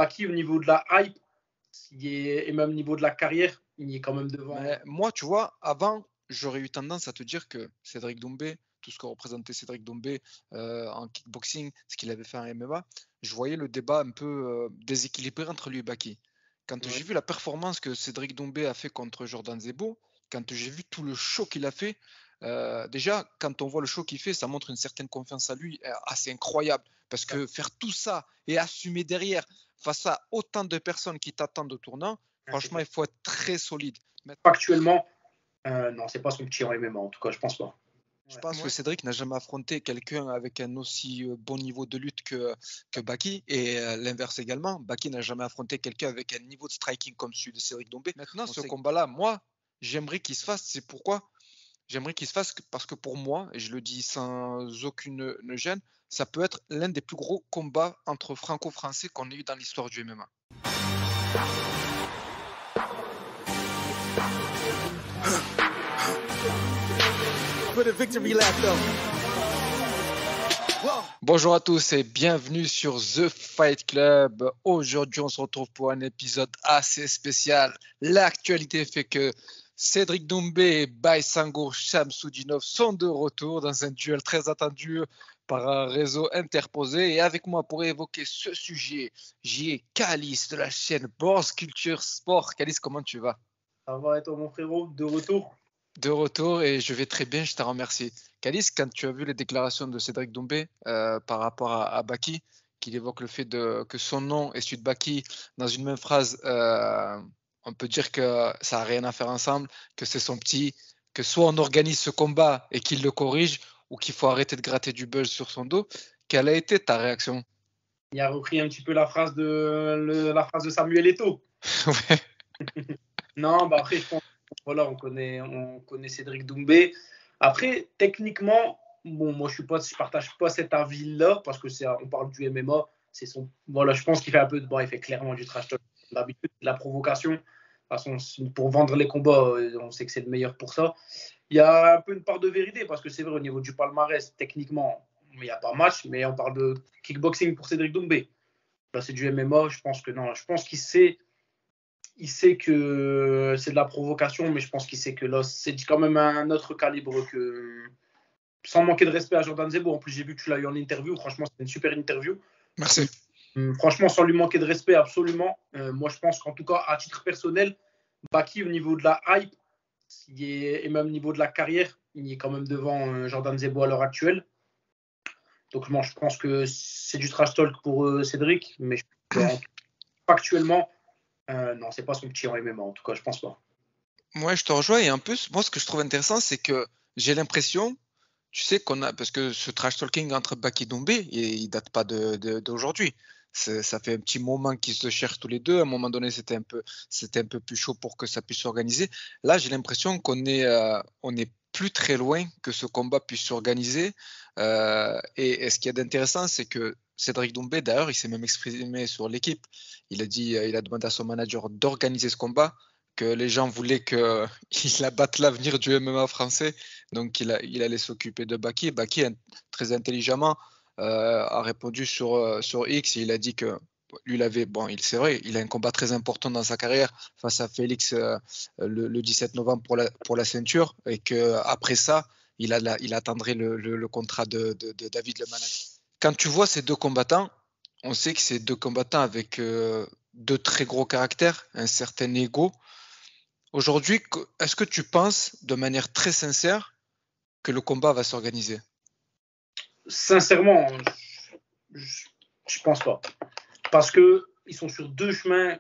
Baki, au niveau de la hype et même au niveau de la carrière, il est quand même devant. Mais moi, tu vois, avant, j'aurais eu tendance à te dire que Cédric Doumbé, tout ce que représentait Cédric Doumbé en kickboxing, ce qu'il avait fait en MMA, je voyais le débat un peu déséquilibré entre lui et Baki. Quand j'ai vu la performance que Cédric Doumbé a fait contre Jordan Zebo, quand j'ai vu tout le show qu'il a fait, déjà, quand on voit le show qu'il fait, ça montre une certaine confiance en lui assez incroyable. Parce que faire tout ça et assumer derrière face à autant de personnes qui t'attendent au tournant, franchement, il faut être très solide. Factuellement, non, c'est pas son petit en MMA, en tout cas, je pense pas. Je pense que Cédric n'a jamais affronté quelqu'un avec un aussi bon niveau de lutte que Baki, et l'inverse également. Baki n'a jamais affronté quelqu'un avec un niveau de striking comme celui de Cédric Doumbé. Maintenant, ce combat-là, moi, j'aimerais qu'il se fasse. C'est pourquoi j'aimerais qu'il se fasse, parce que pour moi, et je le dis sans aucune gêne, ça peut être l'un des plus gros combats entre franco-français qu'on ait eu dans l'histoire du MMA. Bonjour à tous et bienvenue sur The Fight Club. Aujourd'hui, on se retrouve pour un épisode assez spécial. L'actualité fait que Cédric Doumbé et Baysangour Shamsudinov sont de retour dans un duel très attendu par un réseau interposé. Et avec moi pour évoquer ce sujet, j'y ai Calice de la chaîne Bourse Culture Sport. Calice, comment tu vas? Ça va et toi, mon frérot, de retour? De retour, et je vais très bien, je te remercie. Calice, quand tu as vu les déclarations de Cédric Doumbé par rapport à Baki, qu'il évoque le fait que son nom est celui de Baki dans une même phrase, on peut dire que ça n'a rien à faire ensemble, que c'est son petit, que soit on organise ce combat et qu'il le corrige, ou qu'il faut arrêter de gratter du buzz sur son dos. Quelle a été ta réaction? Il a repris un petit peu la phrase de Samuel Eto'o. Ouais. Non, bah après, je pense voilà, on connaît Cédric Doumbé. Après, techniquement, bon, moi, je partage pas cet avis-là parce que on parle du MMA. Voilà, je pense qu'il fait un peu il fait clairement du trash talk. D'habitude, de la provocation. De toute façon, pour vendre les combats, on sait que c'est le meilleur pour ça. Il y a un peu une part de vérité parce que c'est vrai, au niveau du palmarès, techniquement, il n'y a pas match, mais on parle de kickboxing pour Cédric Doumbé. Là, c'est du MMA. Je pense que non. Je pense qu'il sait. Il sait que c'est de la provocation, mais je pense qu'il sait que là, c'est quand même un autre calibre que. Sans manquer de respect à Jordan Zebo. En plus, j'ai vu que tu l'as eu en interview. Franchement, c'était une super interview. Merci. Franchement, sans lui manquer de respect, absolument. Moi, je pense qu'en tout cas, à titre personnel, Baki, au niveau de la hype et même au niveau de la carrière, il est quand même devant Jordan Zebo à l'heure actuelle. Donc, moi, je pense que c'est du trash talk pour Cédric, mais factuellement, non, c'est pas son petit en MMA, en tout cas, je pense pas. Ouais, je te rejoins, et en plus, moi, ce que je trouve intéressant, c'est que j'ai l'impression, tu sais, parce que ce trash talking entre Baki et Doumbé, il date pas d'aujourd'hui. Ça fait un petit moment qu'ils se cherchent tous les deux. À un moment donné, c'était un peu plus chaud pour que ça puisse s'organiser. Là, j'ai l'impression qu'on est plus très loin que ce combat puisse s'organiser. Et ce qu'il y a d'intéressant, c'est que Cédric Doumbé, d'ailleurs, il s'est même exprimé sur l'équipe. Il a demandé à son manager d'organiser ce combat, que les gens voulaient qu'il abatte l'avenir du MMA français. Donc, il allait s'occuper de Baki. Baki, très intelligemment, a répondu sur X, et il a dit que lui, c'est vrai, il a un combat très important dans sa carrière face à Félix le 17 novembre pour la ceinture, et qu'après ça, il attendrait le contrat de David le manager. Quand tu vois ces deux combattants, on sait que c'est deux combattants avec deux très gros caractères, un certain ego. Aujourd'hui, est-ce que tu penses de manière très sincère que le combat va s'organiser? Sincèrement, je pense pas. Parce qu'ils sont sur deux chemins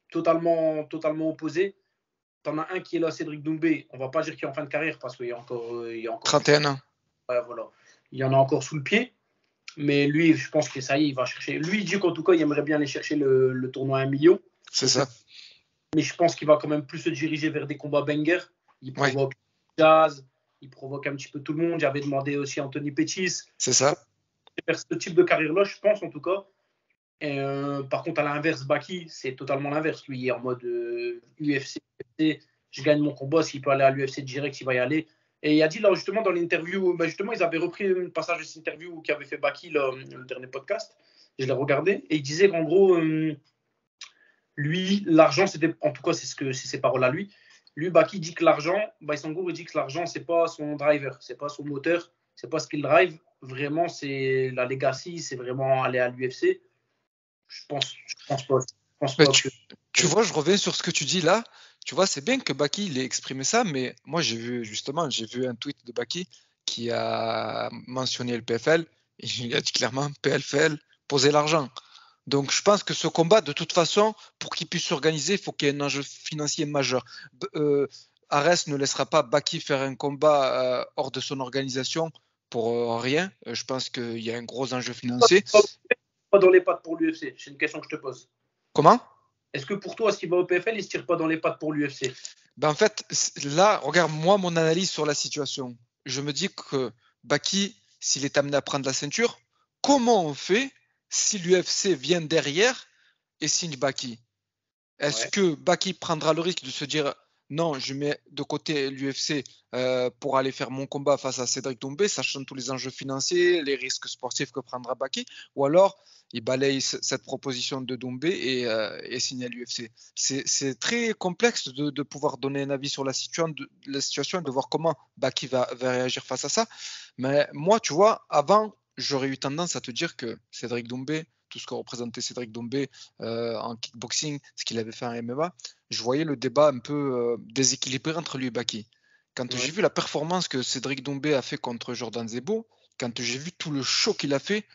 totalement opposés. T'en as un qui est là, Cédric Doumbé. On va pas dire qu'il est en fin de carrière parce qu'il y a encore 31 ans. Ouais, voilà. Il y en a encore sous le pied. Mais lui, je pense que ça y est, il va chercher. Lui, il dit qu'en tout cas, il aimerait bien aller chercher le tournoi à 1 million. C'est ça. Mais je pense qu'il va quand même plus se diriger vers des combats bangers. Il provoque Jazz, il provoque un petit peu tout le monde. J'avais demandé aussi Anthony Pettis. C'est ça. Vers ce type de carrière-là, je pense en tout cas. Et, par contre, à l'inverse, Baki, c'est totalement l'inverse. Lui, il est en mode UFC. Je gagne mon combat. S'il peut aller à l'UFC direct, il va y aller. Et il a dit là, justement, dans l'interview, justement, ils avaient repris un passage de cette interview qu'avait fait Baki, le dernier podcast. je l'ai regardé, et il disait qu'en gros, lui, l'argent, c'était, en tout cas, c'est ses paroles à lui. Lui, Baki dit que l'argent, Baïsangour, il dit que l'argent, c'est pas son driver, c'est pas son moteur, c'est pas ce qu'il drive. Vraiment, c'est la legacy, c'est vraiment aller à l'UFC. Je pense pas. Je pense Mais pas que. tu vois, je reviens sur ce que tu dis là. Tu vois, c'est bien que Baki il ait exprimé ça, mais moi j'ai vu un tweet de Baki qui a mentionné le PFL et il a dit clairement PFL, posez l'argent. Donc je pense que ce combat, de toute façon, pour qu'il puisse s'organiser, il faut qu'il y ait un enjeu financier majeur. Ares ne laissera pas Baki faire un combat hors de son organisation pour rien. Je pense qu'il y a un gros enjeu financier. Pas dans les pattes pour l'UFC. C'est une question que je te pose. Comment? Est-ce que pour toi, s'il va au PFL, il se tire pas dans les pattes pour l'UFC? Ben en fait, là, regarde moi mon analyse sur la situation. Je me dis que Baki, s'il est amené à prendre la ceinture, comment on fait si l'UFC vient derrière et signe Baki? Est-ce Ouais. que Baki prendra le risque de se dire non, je mets de côté l'UFC pour aller faire mon combat face à Cédric Doumbé, sachant tous les enjeux financiers, les risques sportifs que prendra Baki, ou alors il balaye cette proposition de Doumbé et signe à l'UFC. C'est très complexe de pouvoir donner un avis sur la situation et de voir comment Baki va réagir face à ça. Mais moi, tu vois, avant, j'aurais eu tendance à te dire que Cédric Doumbé, tout ce que représentait Cédric Doumbé en kickboxing, ce qu'il avait fait en MMA, je voyais le débat un peu déséquilibré entre lui et Baki. Quand Ouais. j'ai vu la performance que Cédric Doumbé a fait contre Jordan Zebo, quand j'ai vu tout le show qu'il a fait,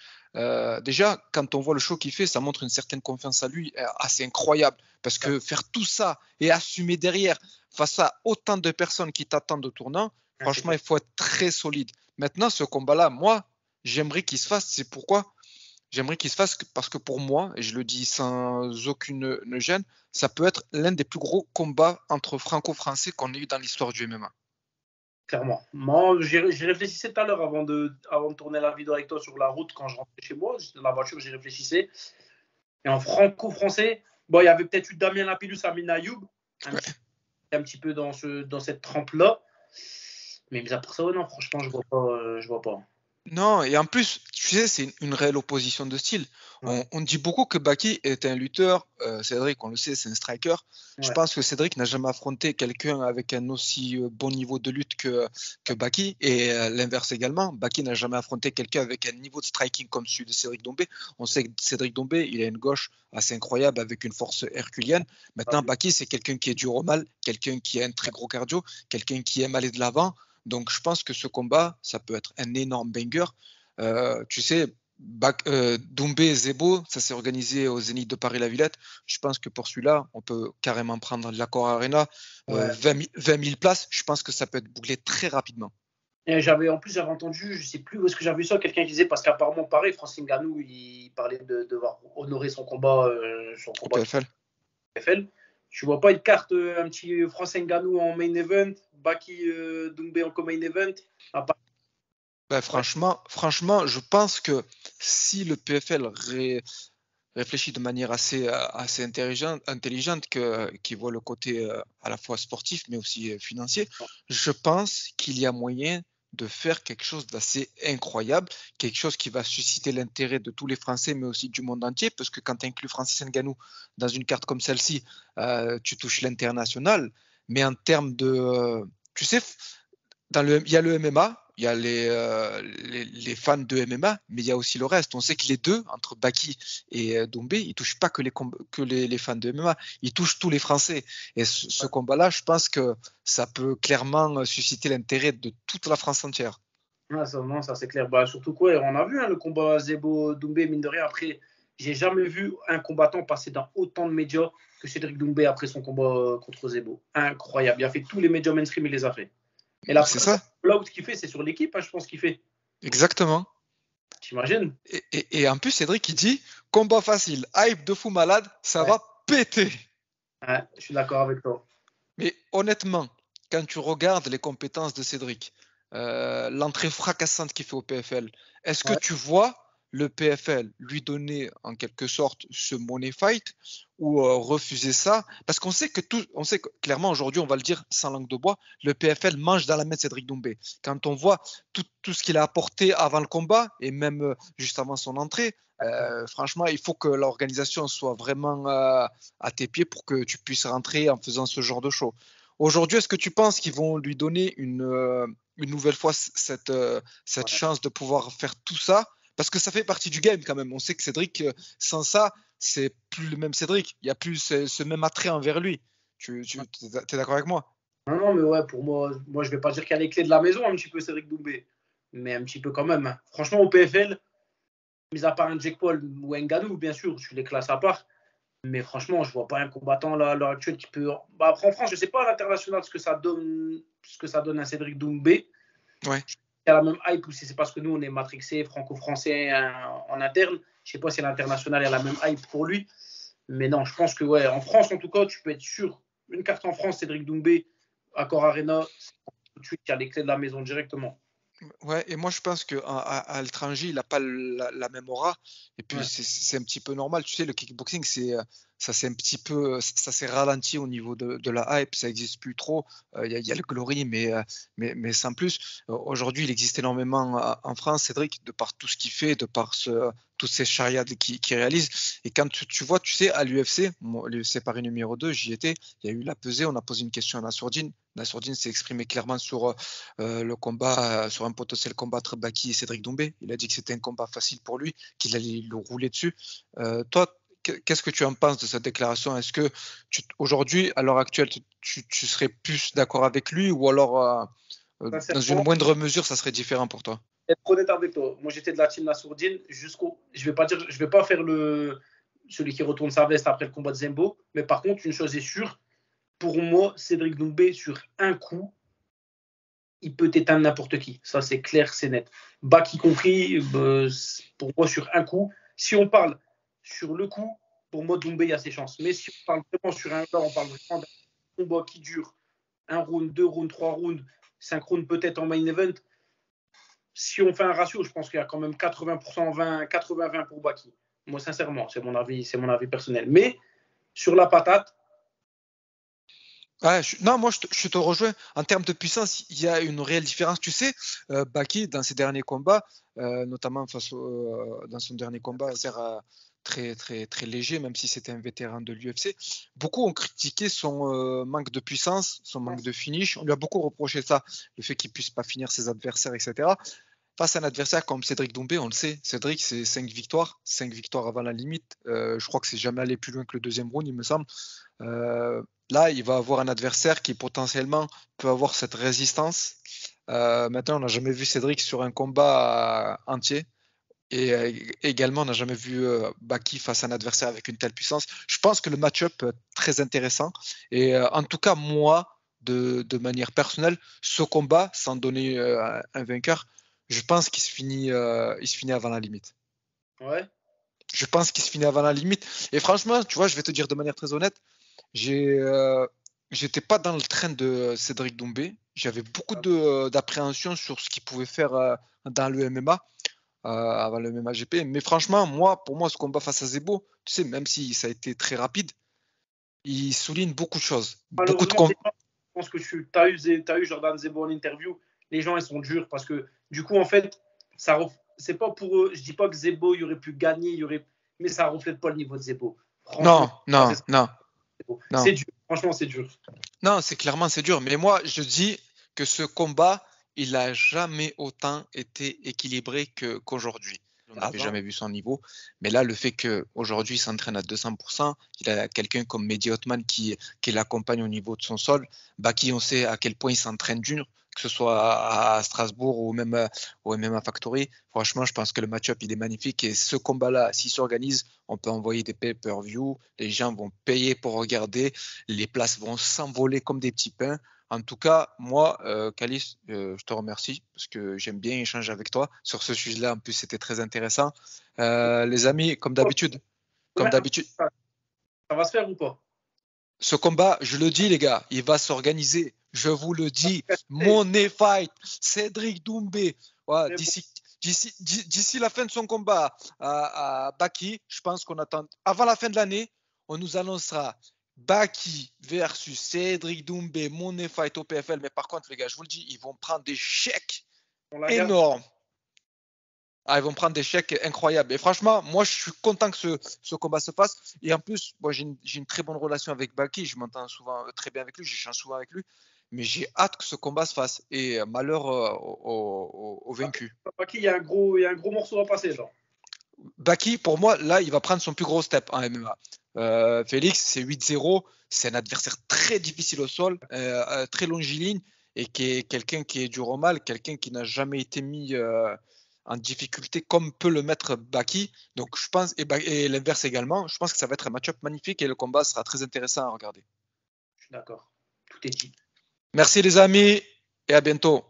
déjà, quand on voit le show qu'il fait, ça montre une certaine confiance à lui assez incroyable. Parce que faire tout ça et assumer derrière face à autant de personnes qui t'attendent au tournant, franchement, il faut être très solide. Maintenant, ce combat-là, moi, j'aimerais qu'il se fasse. C'est pourquoi j'aimerais qu'il se fasse parce que pour moi, et je le dis sans aucune gêne, ça peut être l'un des plus gros combats entre franco-français qu'on ait eu dans l'histoire du MMA. Clairement. Moi, j'y réfléchissais tout à l'heure avant de tourner la vidéo avec toi sur la route quand je rentrais chez moi. J'étais dans la voiture, j'y réfléchissais. Et en franco-français, bon, il y avait peut-être eu Damien Lapillus, Amin Ayoub, Ouais. un petit peu dans cette trempe-là. Mais mis à part ça, ouais, non, franchement, je vois pas. Je vois pas. Non, et en plus, tu sais, c'est une réelle opposition de style. Ouais. On dit beaucoup que Baki est un lutteur. Cédric, on le sait, c'est un striker. Je Ouais. pense que Cédric n'a jamais affronté quelqu'un avec un aussi bon niveau de lutte que Baki. Et l'inverse également. Baki n'a jamais affronté quelqu'un avec un niveau de striking comme celui de Cédric Doumbé. On sait que Cédric Doumbé, il a une gauche assez incroyable avec une force herculienne. Maintenant, Baki, c'est quelqu'un qui est dur au mal, quelqu'un qui a un très gros cardio, quelqu'un qui aime aller de l'avant. Donc, je pense que ce combat, ça peut être un énorme banger. Tu sais, Doumbé et Zebo, ça s'est organisé au Zénith de Paris-la-Villette. Je pense que pour celui-là, on peut carrément prendre l'Accor Arena, Ouais. 20 000 places. Je pense que ça peut être bouclé très rapidement. Et en plus, j'avais entendu, je sais plus où est-ce que j'avais vu ça, quelqu'un qui disait, parce qu'apparemment, pareil, Francis Ngannou, il parlait de devoir honorer son combat Au PFL. PFL. Tu vois pas une carte, un petit Francis Ngannou en main event, Baki Doumbé en co-main event? Ben, franchement, je pense que si le PFL réfléchit de manière assez intelligente qui voit le côté à la fois sportif mais aussi financier, je pense qu'il y a moyen de faire quelque chose d'assez incroyable, quelque chose qui va susciter l'intérêt de tous les Français mais aussi du monde entier, parce que quand tu inclus Francis Ngannou dans une carte comme celle-ci, tu touches l'international, mais en termes de... tu sais, il y a le MMA, il y a les fans de MMA, mais il y a aussi le reste. On sait que les deux, entre Baki et Doumbé, ils ne touchent pas que les fans de MMA, ils touchent tous les Français. Et ce combat-là, je pense que ça peut clairement susciter l'intérêt de toute la France entière. Ah, ça, non, ça c'est clair. Bah, surtout quoi, on a vu le combat Zebo-Doumbé, mine de rien. Après, j'ai jamais vu un combattant passer dans autant de médias que Cédric Doumbé après son combat contre Zebo. Incroyable. Il a fait tous les médias mainstream, il les a fait. Et la C'est preuve, ça, là où ce qu'il fait, c'est sur l'équipe, je pense qu'il fait. exactement. T'imagines? Et en plus, Cédric, il dit combat facile, hype de fou malade, ça Ouais. va péter. Ouais, je suis d'accord avec toi. Mais honnêtement, quand tu regardes les compétences de Cédric, l'entrée fracassante qu'il fait au PFL, est-ce que Ouais. tu vois le PFL lui donner en quelque sorte ce money fight ou refuser ça? Parce on sait que clairement aujourd'hui, on va le dire sans langue de bois, le PFL mange dans la main de Cédric Doumbé. Quand on voit tout ce qu'il a apporté avant le combat et même juste avant son entrée, Franchement, il faut que l'organisation soit vraiment à tes pieds pour que tu puisses rentrer en faisant ce genre de show. Aujourd'hui, est-ce que tu penses qu'ils vont lui donner une nouvelle fois cette Ouais. chance de pouvoir faire tout ça? Parce que ça fait partie du game quand même. On sait que Cédric, sans ça, c'est plus le même Cédric. Il n'y a plus ce même attrait envers lui. Tu es d'accord avec moi? Non, non, mais ouais, pour moi, je vais pas dire qu'il y a les clés de la maison, un petit peu Cédric Doumbé, mais un petit peu quand même, hein. Franchement, au PFL, mis à part un Jake Paul ou un Ngannou, bien sûr, je les classe à part. Mais franchement, je vois pas un combattant là, à l'heure actuelle qui peut. Bah, après, en France, je sais pas à l'international ce que ça donne à Cédric Doumbé. Ouais. Il y a la même hype ou si c'est parce que nous, on est matrixé franco-français en interne. Je sais pas si à l'international, il y a la même hype pour lui. Mais non, je pense que, ouais, en France, en tout cas, tu peux être sûr. Une carte en France, Cédric Doumbé, Accor Arena, tout de suite, il y a les clés de la maison directement. Ouais, et moi je pense qu'à l'étranger, il n'a pas la même aura. Et puis Ouais. c'est un petit peu normal. Tu sais, le kickboxing, ça c'est un petit peu, ça s'est ralenti au niveau de la hype. Ça n'existe plus trop. Il y a le Glory, mais sans plus. Aujourd'hui, il existe énormément en France, Cédric, de par tout ce qu'il fait, de par toutes ces charriades qu'il réalise. Et quand tu vois, tu sais, à l'UFC, l'UFC Paris numéro 2, j'y étais, il y a eu la pesée, on a posé une question à Nassourdine. Nassourdine s'est exprimé clairement sur le combat, sur un potentiel combat entre Baki et Cédric Doumbé. Il a dit que c'était un combat facile pour lui, qu'il allait le rouler dessus. Toi, qu'est-ce que tu en penses de cette déclaration? Est-ce que aujourd'hui, à l'heure actuelle, tu serais plus d'accord avec lui ou alors dans une Sincèrement, moindre mesure, ça serait différent pour toi? être honnête avec toi, moi j'étais de la team Nassourdine jusqu'au. Je vais pas faire celui qui retourne sa veste après le combat de Zembo, mais par contre, une chose est sûre, pour moi, Cédric Doumbé, sur un coup, il peut éteindre n'importe qui. Ça, c'est clair, c'est net. Baki compris, pour moi, sur un coup. Si on parle sur le coup, pour moi, Doumbé, il y a ses chances. Mais si on parle vraiment sur un là, on parle vraiment d'un combat qui dure un round, deux rounds, trois rounds, cinq rounds peut-être en main event. Si on fait un ratio, je pense qu'il y a quand même 80% 20, 80-20 pour Baki. Moi, sincèrement, c'est mon avis personnel. Mais sur la patate, Ouais, non, moi je te rejoins. En termes de puissance, il y a une réelle différence. Tu sais, Baki, dans ses derniers combats, notamment dans son dernier combat, très, très, très léger, même si c'était un vétéran de l'UFC, beaucoup ont critiqué son manque de puissance, son manque de finish. On lui a beaucoup reproché ça, le fait qu'il puisse pas finir ses adversaires, etc. Face à un adversaire comme Cédric Doumbé, on le sait, Cédric, c'est 5 victoires avant la limite. Je crois que c'est jamais allé plus loin que le deuxième round, il me semble. Là, il va avoir un adversaire qui potentiellement peut avoir cette résistance. Maintenant, on n'a jamais vu Cédric sur un combat entier. Et également, on n'a jamais vu Baki face à un adversaire avec une telle puissance. Je pense que le match-up peut être très intéressant. Et en tout cas, moi, de manière personnelle, ce combat, sans donner un vainqueur, je pense il se finit avant la limite. ouais. Je pense qu'il se finit avant la limite. Et franchement, tu vois, je vais te dire de manière très honnête, j'étais pas dans le train de Cédric Doumbé. J'avais beaucoup d'appréhension sur ce qu'il pouvait faire dans le MMA, avant le MMA GP. Mais franchement, pour moi, ce combat face à Zebo, tu sais, même si ça a été très rapide, il souligne beaucoup de choses. Beaucoup de Malheureusement, les gens, je pense que tu as eu Jordan Zebo en interview. Les gens, ils sont durs parce que du coup, en fait, c'est pas pour eux. Je dis pas que Zebo, il aurait pu gagner, mais ça reflète pas le niveau de Zebo. Non, Franchement, non, non, non. c'est dur. Franchement, c'est dur. Non, c'est dur. Mais moi, je dis que ce combat, il a jamais autant été équilibré qu'aujourd'hui. On n'avait jamais vu son niveau. Mais là, le fait qu'aujourd'hui, il s'entraîne à 200%, il a quelqu'un comme Mehdi Othman qui l'accompagne au niveau de son sol. Baki, on sait à quel point il s'entraîne dur, que ce soit à Strasbourg ou même au MMA Factory. Franchement, je pense que le match-up, il est magnifique. Et ce combat-là, s'il s'organise, on peut envoyer des pay-per-view. Les gens vont payer pour regarder. Les places vont s'envoler comme des petits pains. En tout cas, moi, Calice, je te remercie parce que j'aime bien échanger avec toi sur ce sujet-là. En plus, c'était très intéressant. Les amis, comme d'habitude, Ça va se faire ou pas? ce combat, je le dis, les gars, il va s'organiser. Je vous le dis, Money Fight, Cédric Doumbé. Ouais, d'ici la fin de son combat à Baki, je pense qu'on attend. Avant la fin de l'année, on nous annoncera Baki versus Cédric Doumbé, Money Fight au PFL. Mais par contre, les gars, je vous le dis, ils vont prendre des chèques On la garde. énormes. Ah, ils vont prendre des chèques incroyables. Et franchement, moi, je suis content que ce combat se fasse. Et en plus, moi, j'ai une très bonne relation avec Baki. Je m'entends souvent très bien avec lui. J'échange souvent avec lui. Mais j'ai hâte que ce combat se fasse. Et malheur au vaincu. Ok, il y a un gros morceau à passer, genre. Baki, pour moi, là, il va prendre son plus gros step en MMA. Félix, c'est 8-0. C'est un adversaire très difficile au sol, très longiligne et qui est quelqu'un qui est dur au mal, quelqu'un qui n'a jamais été mis en difficulté comme peut le mettre Baki. Donc, je pense, et l'inverse également, je pense que ça va être un match-up magnifique et le combat sera très intéressant à regarder. Je suis d'accord. Tout est dit. Merci les amis et à bientôt.